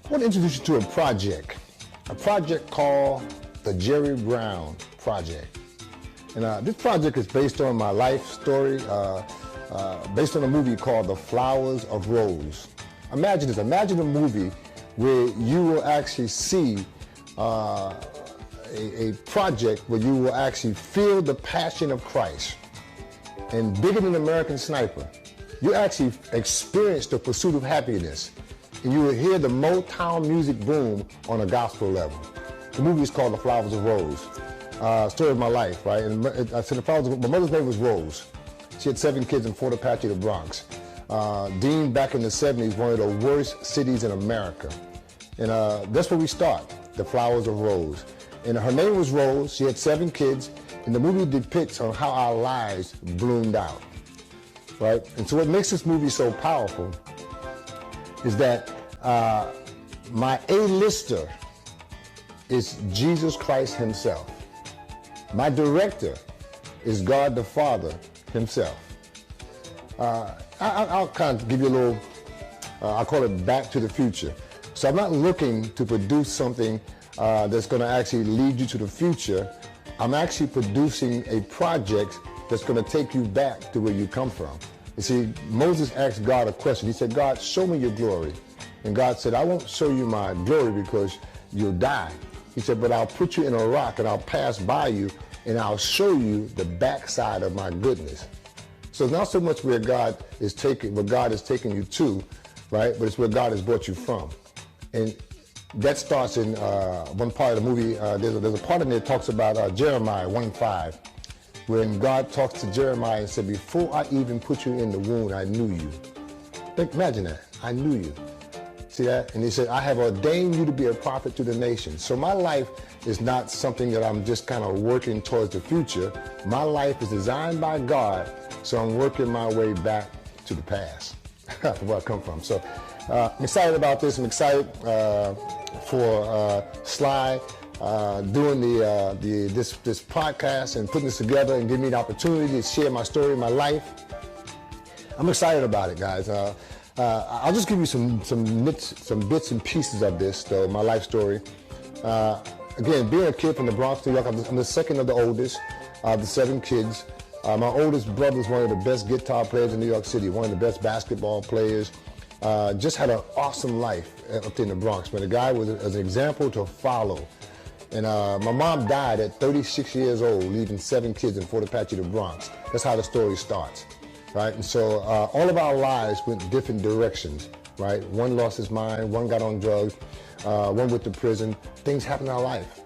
I want to introduce you to a project called the Jerry Brown Project. And this project is based on my life story, based on a movie called The Flowers of Rose. Imagine this, imagine a movie where you will actually see a project where you will actually feel the passion of Christ. And bigger than American Sniper, you actually experience the pursuit of happiness. And you will hear the Motown music boom on a gospel level. The movie is called The Flowers of Rose. Story of my life, right? And I said my mother's name was Rose. She had 7 kids in Fort Apache, the Bronx. Deemed back in the 70s one of the worst cities in America. And that's where we start, The Flowers of Rose. And her name was Rose. She had 7 kids. And the movie depicts on how our lives bloomed out, right? And so what makes this movie so powerful is that my A-lister is Jesus Christ himself. My director is God the Father himself. I'll kind of give you a little, I call it back to the future. So I'm not looking to produce something that's going to actually lead you to the future. I'm actually producing a project that's going to take you back to where you come from. You see, Moses asked God a question. He said, God, show me your glory. And God said, I won't show you my glory because you'll die. He said, but I'll put you in a rock and I'll pass by you and I'll show you the backside of my goodness. So it's not so much where God is taking you to, right? But it's where God has brought you from. And that starts in one part of the movie. There's a part in there that talks about Jeremiah 1:5. When God talks to Jeremiah and said, before I even put you in the womb, I knew you. Imagine that, I knew you. See that? And he said, I have ordained you to be a prophet to the nations. So my life is not something that I'm just kind of working towards the future. My life is designed by God, so I'm working my way back to the past, where I come from. So I'm excited about this. I'm excited for Sly doing this podcast and putting this together and giving me the opportunity to share my story, my life. I'm excited about it, guys. I'll just give you some bits and pieces of this, though, my life story. Again, being a kid from the Bronx, New York, I'm the second of the oldest of the 7 kids. My oldest brother is one of the best guitar players in New York City, one of the best basketball players. Just had an awesome life up there in the Bronx, man. The guy was an example to follow. And my mom died at 36 years old, leaving 7 kids in Fort Apache, the Bronx. That's how the story starts, right? And so all of our lives went different directions, right? One lost his mind, one got on drugs, one went to prison. Things happen in our life.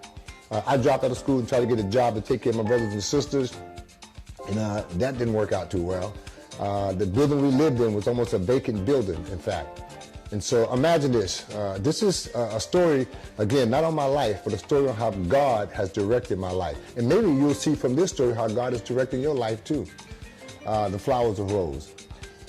I dropped out of school and tried to get a job to take care of my brothers and sisters, and that didn't work out too well. The building we lived in was almost a vacant building, in fact. And so imagine this. This is a story, again, not on my life, but a story on how God has directed my life. And maybe you'll see from this story how God is directing your life too. The Flowers of Rose.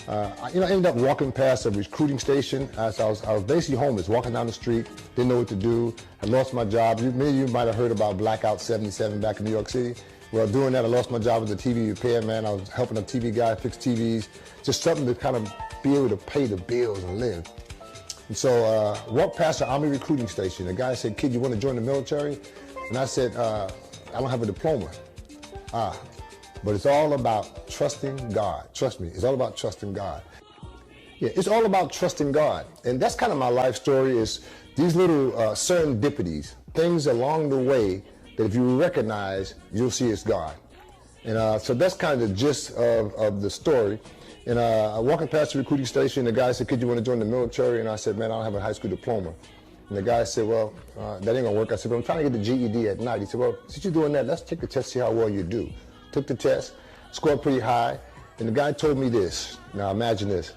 I ended up walking past a recruiting station. As I was basically homeless, walking down the street, didn't know what to do. I lost my job. Many of you might have heard about Blackout 77 back in New York City. Well, doing that, I lost my job as a TV repairman. I was helping a TV guy fix TVs, just something to kind of be able to pay the bills and live. And so walked past the Army recruiting station. The guy said, kid, you want to join the military? And I said, I don't have a diploma. But it's all about trusting God. Trust me, it's all about trusting God. Yeah, it's all about trusting God. And that's kind of my life story, is these little serendipities, things along the way that if you recognize, you'll see it's God. And so that's kind of the gist of the story. And walking past the recruiting station, the guy said, kid, you want to join the military? And I said, man, I don't have a high school diploma. And the guy said, well, that ain't gonna work. I said, but I'm trying to get the GED at night. He said, well, since you're doing that, let's take the test, see how well you do. Took the test, scored pretty high. And the guy told me this. Now imagine this.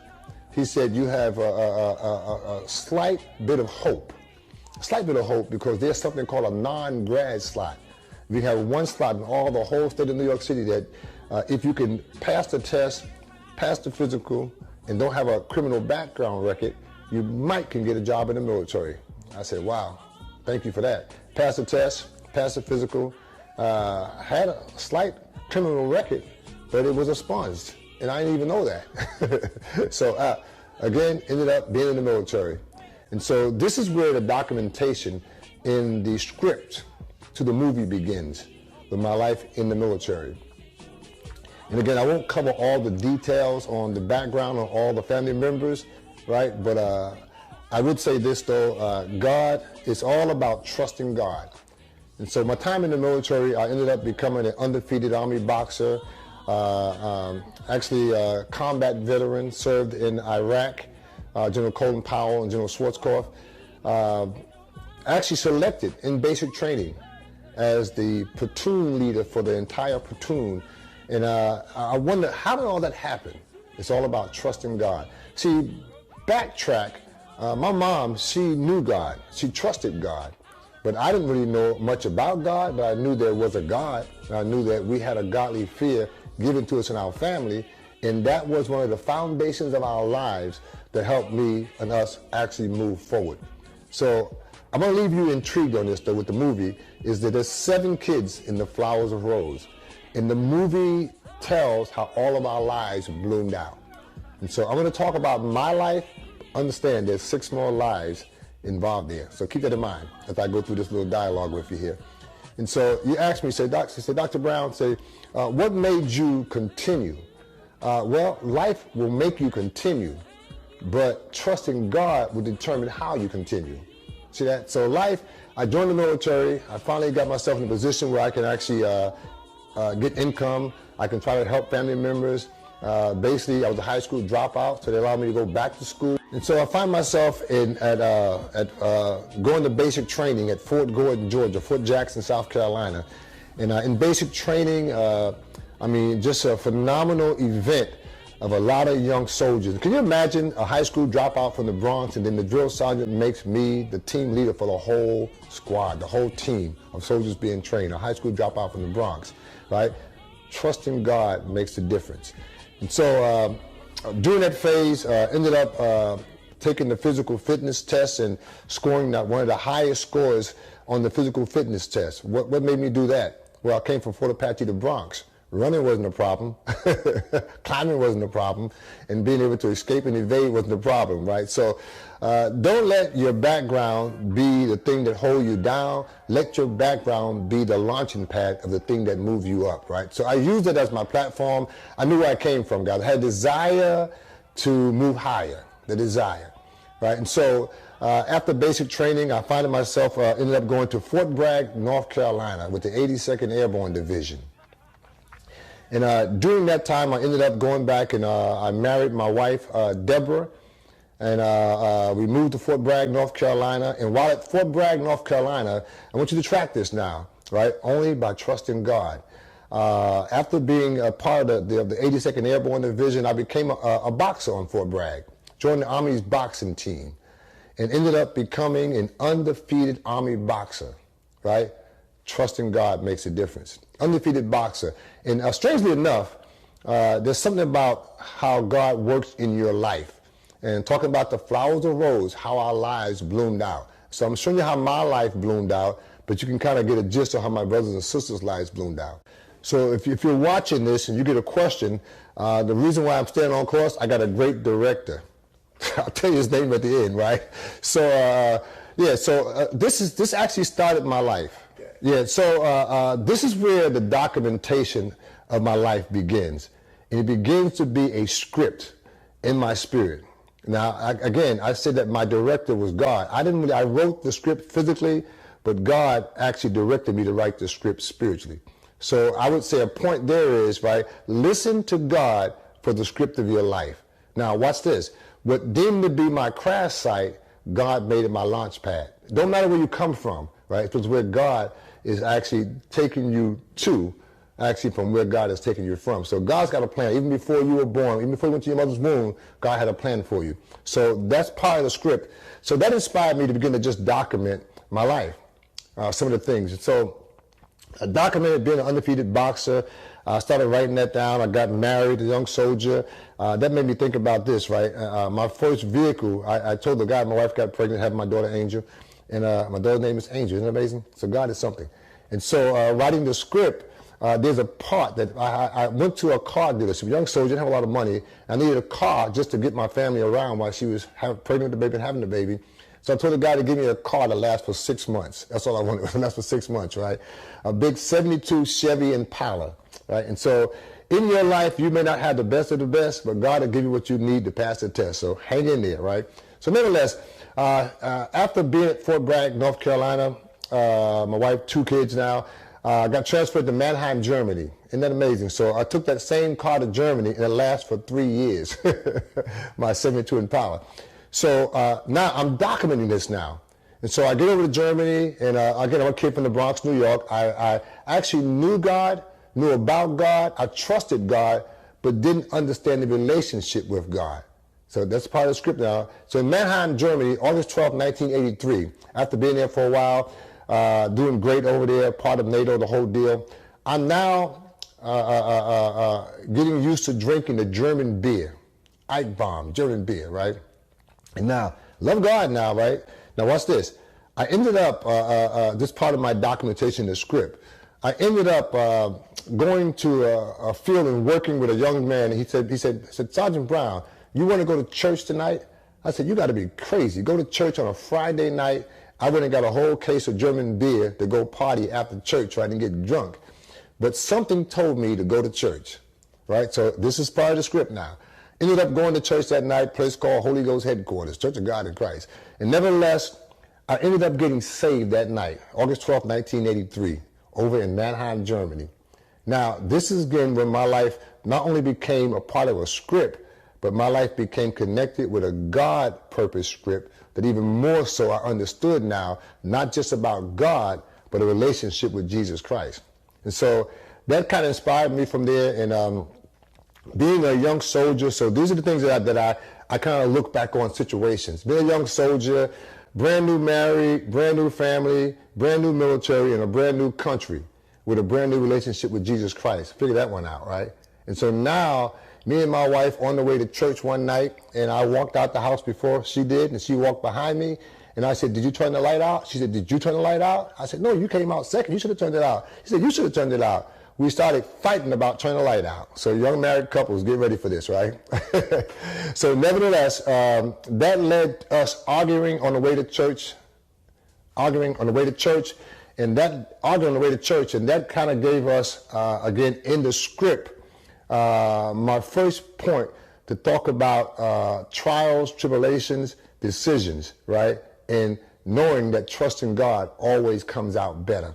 He said, you have a slight bit of hope. A slight bit of hope, because there's something called a non-grad slot. We have one slot in the whole state of New York City that if you can pass the test, pass the physical, and don't have a criminal background record, you can get a job in the military. I said, wow, thank you for that. Passed the test, passed the physical, had a slight criminal record, but it was expunged, and I didn't even know that. So again, ended up being in the military. And so this is where the documentation in the script to the movie begins, with my life in the military. And again, I won't cover all the details on the background on all the family members, right? But I would say this though, God, it's all about trusting God. And so my time in the military, I ended up becoming an undefeated Army boxer, actually a combat veteran, served in Iraq, General Colin Powell and General Schwarzkopf. Actually selected in basic training as the platoon leader for the entire platoon. And I wonder, how did all that happen? It's all about trusting God. See, backtrack, my mom, she knew God. She trusted God. But I didn't really know much about God, but I knew there was a God. And I knew that we had a godly fear given to us in our family. And that was one of the foundations of our lives that helped me and us actually move forward. So I'm going to leave you intrigued on this, though, with the movie, is that there's 7 kids in The Flowers of Rose. And the movie tells how all of our lives bloomed out. And so I'm going to talk about my life. Understand there's 6 more lives involved there. So keep that in mind as I go through this little dialogue with you here. And so you asked me, say, Dr. Brown, what made you continue? Well, life will make you continue, but trusting God will determine how you continue. See that? So life, I joined the military. I finally got myself in a position where I can actually get income. I can try to help family members. Basically, I was a high school dropout, so they allowed me to go back to school. And so I find myself going to basic training at Fort Gordon, Georgia, Fort Jackson, South Carolina. And in basic training, just a phenomenal event of a lot of young soldiers. Can you imagine a high school dropout from the Bronx, and then the drill sergeant makes me the team leader for the whole squad, the whole team of soldiers being trained, a high school dropout from the Bronx, right? Trusting God makes the difference. And so during that phase, ended up taking the physical fitness test and scoring one of the highest scores on the physical fitness test. What made me do that? Well, I came from Fort Apache to Bronx. Running wasn't a problem, climbing wasn't a problem, and being able to escape and evade wasn't a problem, right? So don't let your background be the thing that holds you down. Let your background be the launching pad of the thing that moves you up, right? So I used it as my platform. I knew where I came from, guys. I had a desire to move higher, the desire, right? And so after basic training, I found myself, ended up going to Fort Bragg, North Carolina with the 82nd Airborne Division. And during that time, I ended up going back and I married my wife, Deborah, and we moved to Fort Bragg, North Carolina. And while at Fort Bragg, North Carolina, I want you to track this now, right? Only by trusting God. After being a part of the 82nd Airborne Division, I became a boxer on Fort Bragg, joined the Army's boxing team, and ended up becoming an undefeated Army boxer, right? Trusting God makes a difference. Undefeated boxer. And strangely enough, there's something about how God works in your life. And talking about the flowers of rose, how our lives bloomed out. So I'm showing you how my life bloomed out, but you can kind of get a gist of how my brothers and sisters' lives bloomed out. So if you're watching this and you get a question, the reason why I'm staying on course, I got a great director. I'll tell you his name at the end, right? So this actually started my life. Yeah, so this is where the documentation of my life begins. And it begins to be a script in my spirit. Now, I said that my director was God. I wrote the script physically, but God actually directed me to write the script spiritually. So I would say a point there is, right, listen to God for the script of your life. Now, watch this. What deemed to be my crash site, God made it my launch pad. Don't matter where you come from, right? It was where God is actually taking you to, actually from where God is taking you from. So God's got a plan. Even before you were born, even before you went to your mother's womb, God had a plan for you. So that's part of the script. So that inspired me to begin to just document my life, some of the things. So I documented being an undefeated boxer. I started writing that down. I got married, a young soldier. That made me think about this, right? My first vehicle, I told the guy, my wife got pregnant, having my daughter Angel. And my daughter's name is Angel. Isn't that amazing? So God is something. And so writing the script, there's a part that I went to a car dealership. Young soldier, didn't have a lot of money. I needed a car just to get my family around while she was pregnant with the baby and having the baby. So I told the guy to give me a car that lasts for 6 months. That's all I wanted, to last for 6 months, right? A big 72 Chevy Impala, right? And so in your life, you may not have the best of the best, but God will give you what you need to pass the test. So hang in there, right? So nevertheless, after being at Fort Bragg, North Carolina, my wife, 2 kids now, got transferred to Mannheim, Germany. Isn't that amazing? So I took that same car to Germany, and it lasts for 3 years, my 72 Impala. So now I'm documenting this now. And so I get over to Germany, and again, I'm a kid from the Bronx, New York. I actually knew God, knew about God, I trusted God, but didn't understand the relationship with God. So that's part of the script now. So in Mannheim, Germany, August 12, 1983, after being there for a while, doing great over there, part of NATO, the whole deal, I'm now getting used to drinking the German beer, Eichbaum, German beer, right? And now, love God now, right? Now watch this. I ended up, this part of my documentation, the script, I ended up going to a field and working with a young man. And he said, Sergeant Brown, you want to go to church tonight? I said, you got to be crazy. Go to church on a Friday night. I went and got a whole case of German beer to go party after church, right, and get drunk. But something told me to go to church, right? So this is part of the script now. Ended up going to church that night, place called Holy Ghost Headquarters, Church of God in Christ. And nevertheless, I ended up getting saved that night, August 12, 1983, over in Mannheim, Germany. Now, this is again when my life not only became a part of a script, but my life became connected with a God purpose script that even more so I understood now, not just about God, but a relationship with Jesus Christ. And so that kind of inspired me from there. And being a young soldier, so these are the things that I kind of look back on situations. Being a young soldier, brand new married, brand new family, brand new military, and a brand new country with a brand new relationship with Jesus Christ. Figure that one out, right? And so now, me and my wife on the way to church one night, and I walked out the house before she did, and she walked behind me, and I said, did you turn the light out? She said, did you turn the light out? I said, no, you came out second. You should have turned it out. He said, you should have turned it out. We started fighting about turning the light out. So young married couples, get ready for this, right? So nevertheless, that led us arguing on the way to church, and that kind of gave us, again, in the script, my first point to talk about trials, tribulations, decisions, right? And knowing that trusting God always comes out better,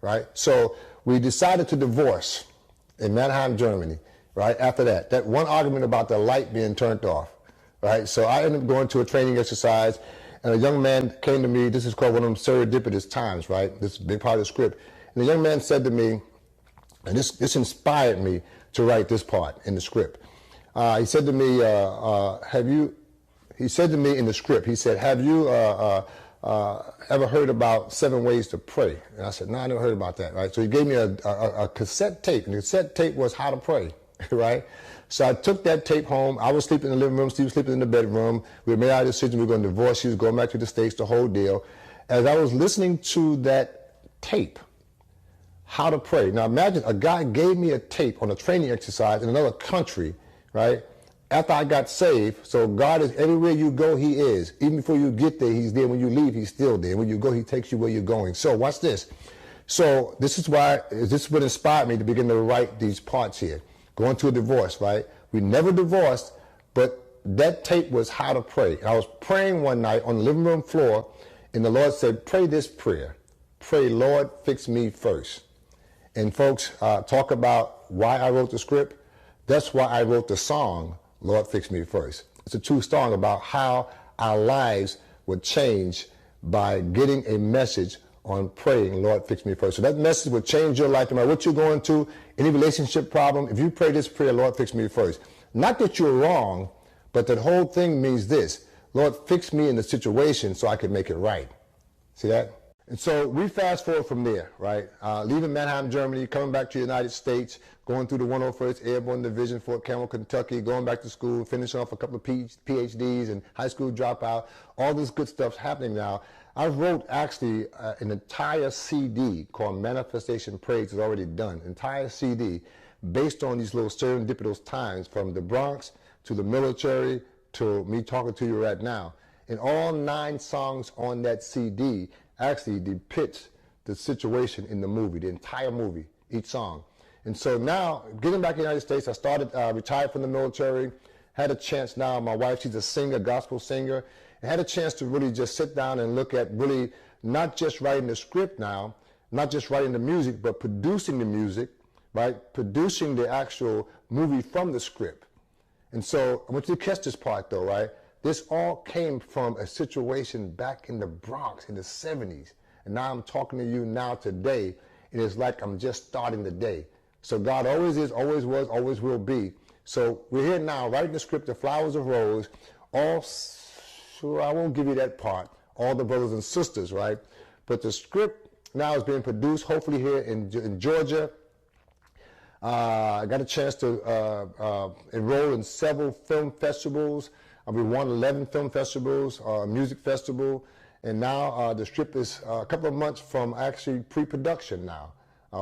right? So we decided to divorce in Mannheim, Germany, right? After that one argument about the light being turned off, right? So I ended up going to a training exercise, and a young man came to me. This is called one of them serendipitous times, right? This is a big part of the script. And the young man said to me, and this inspired me to write this part in the script. He said to me, he said to me in the script, he said, have you ever heard about 7 ways to pray? And I said, no, I never heard about that, right? So he gave me a cassette tape, and the cassette tape was how to pray, right? So I took that tape home. I was sleeping in the living room, Steve was sleeping in the bedroom. We made our decision we were going to divorce. She was going back to the States, the whole deal. As I was listening to that tape, how to pray. Now imagine a guy gave me a tape on a training exercise in another country, right? After I got saved. So God is everywhere you go, he is. Even before you get there, he's there. When you leave, he's still there. When you go, he takes you where you're going. So watch this. So this is what inspired me to begin to write these parts here. Going to a divorce, right? We never divorced, but that tape was how to pray. And I was praying one night on the living room floor, and the Lord said, pray this prayer. Pray, Lord, fix me first. And folks, talk about why I wrote the script. That's why I wrote the song, Lord, Fix Me First. It's a true song about how our lives would change by getting a message on praying, Lord, fix me first. So that message would change your life no matter what you're going to, any relationship problem. If you pray this prayer, Lord, fix me first. Not that you're wrong, but that whole thing means this. Lord, fix me in the situation so I can make it right. See that? And so we fast forward from there, right? Leaving Mannheim, Germany, coming back to the United States, going through the 101st Airborne Division, Fort Campbell, Kentucky, going back to school, finishing off a couple of PhDs and high school dropout. All this good stuff's happening now. I wrote actually an entire CD called Manifestation Praise is already done, entire CD based on these little serendipitous times from the Bronx to the military to me talking to you right now. And all 9 songs on that CD actually depicts the situation in the movie, the entire movie, each song. And so now, getting back in the United States, I started, retired from the military, had a chance now, my wife, she's a singer, gospel singer, and had a chance to really just sit down and look at really not just writing the script now, not just writing the music, but producing the music, right? Producing the actual movie from the script. And so I want you to catch this part though, right? This all came from a situation back in the Bronx in the 70s. And now I'm talking to you now today, and it's like I'm just starting the day. So God always is, always was, always will be. So we're here now writing the script, The Flowers of Rose. So I won't give you that part, all the brothers and sisters, right? But the script now is being produced, hopefully here in Georgia. I got a chance to enroll in several film festivals. We won 11 film festivals, music festival, and now the script is a couple of months from actually pre-production now.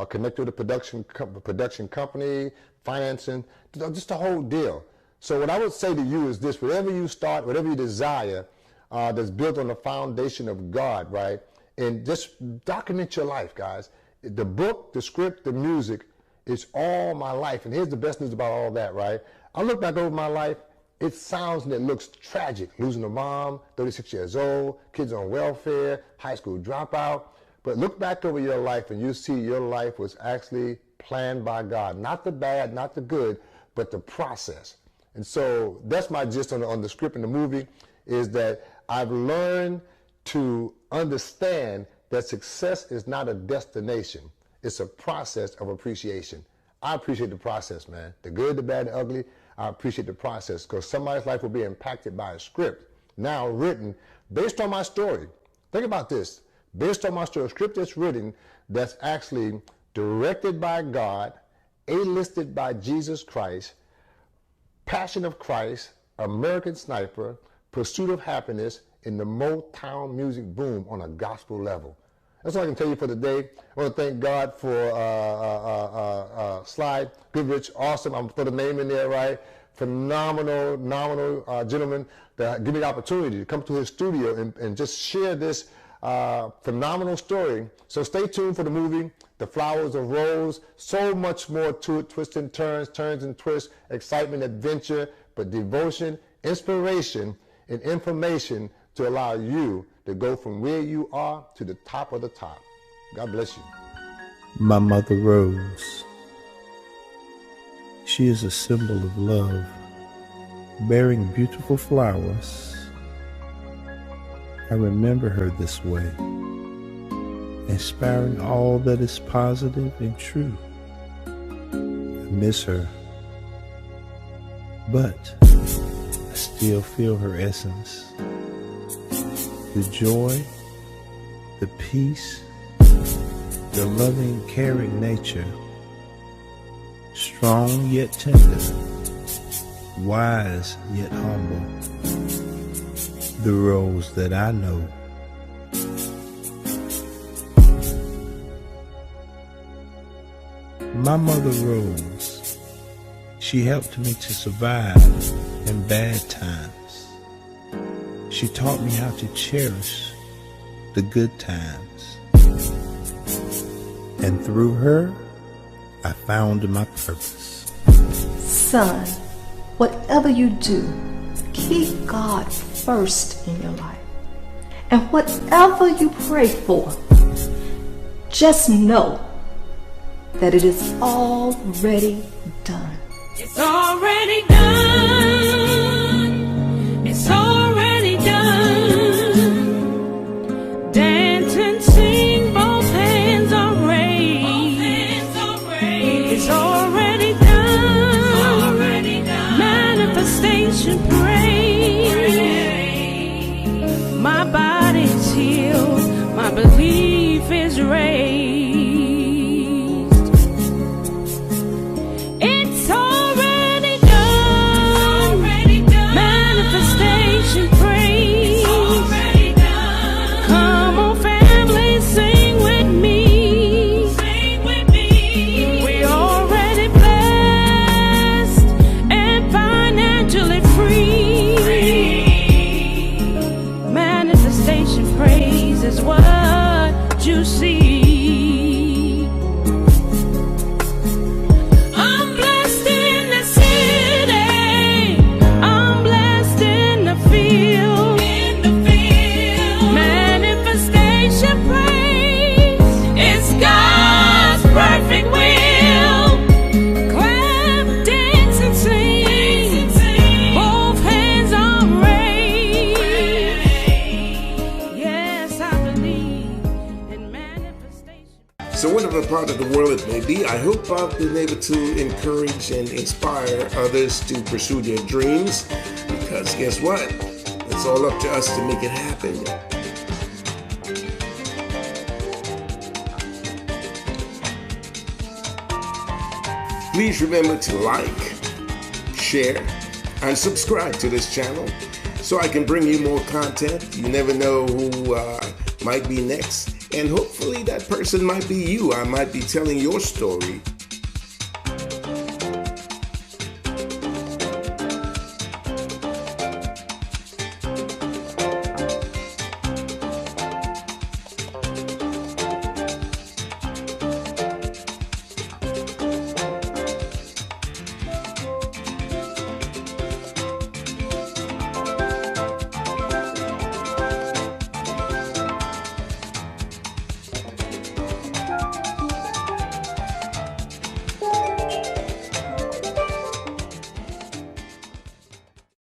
Connected with a production company, financing, just the whole deal. So what I would say to you is this: whatever you start, whatever you desire, that's built on the foundation of God, right? And just document your life, guys. The book, the script, the music, it's all my life. And here's the best news about all that, right? I look back over my life, it sounds and it looks tragic. Losing a mom, 36 years old, kids on welfare, high school dropout. But look back over your life and you see your life was actually planned by God. Not the bad, not the good, but the process. And so that's my gist on the script and the movie, is that I've learned to understand that success is not a destination. It's a process of appreciation. I appreciate the process, man. The good, the bad, the ugly. I appreciate the process because somebody's life will be impacted by a script now written based on my story. Think about this. Based on my story, a script that's written that's actually directed by God, A-listed by Jesus Christ, Passion of Christ, American Sniper, Pursuit of Happiness, in the Motown music boom on a gospel level. That's all I can tell you for today. I want to thank God for Slide Goodrich. Awesome. I'm put a name in there, right? Phenomenal gentleman that give me the opportunity to come to his studio and just share this phenomenal story. So stay tuned for the movie, The Flowers of Rose. So much more to it, twists and turns and twists, excitement, adventure, but devotion, inspiration, and information to allow you to go from where you are to the top of the top. God bless you. My mother Rose. She is a symbol of love, bearing beautiful flowers. I remember her this way, inspiring all that is positive and true. I miss her, but I still feel her essence. The joy, the peace, the loving, caring nature, strong yet tender, wise yet humble, the Rose that I know. My mother Rose, she helped me to survive in bad times. She taught me how to cherish the good times. And through her, I found my purpose. Son, whatever you do, keep God first in your life. And whatever you pray for, just know that it is already done. It's already done. It's already done. Dance and sing, both hands are raised. It's already done. Manifestation, praise. My body's healed. My belief is raised. So whatever part of the world it may be, I hope I've been able to encourage and inspire others to pursue their dreams, because guess what? It's all up to us to make it happen. Please remember to like, share, and subscribe to this channel so I can bring you more content. You never know who might be next, and hopefully that person might be you. I might be telling your story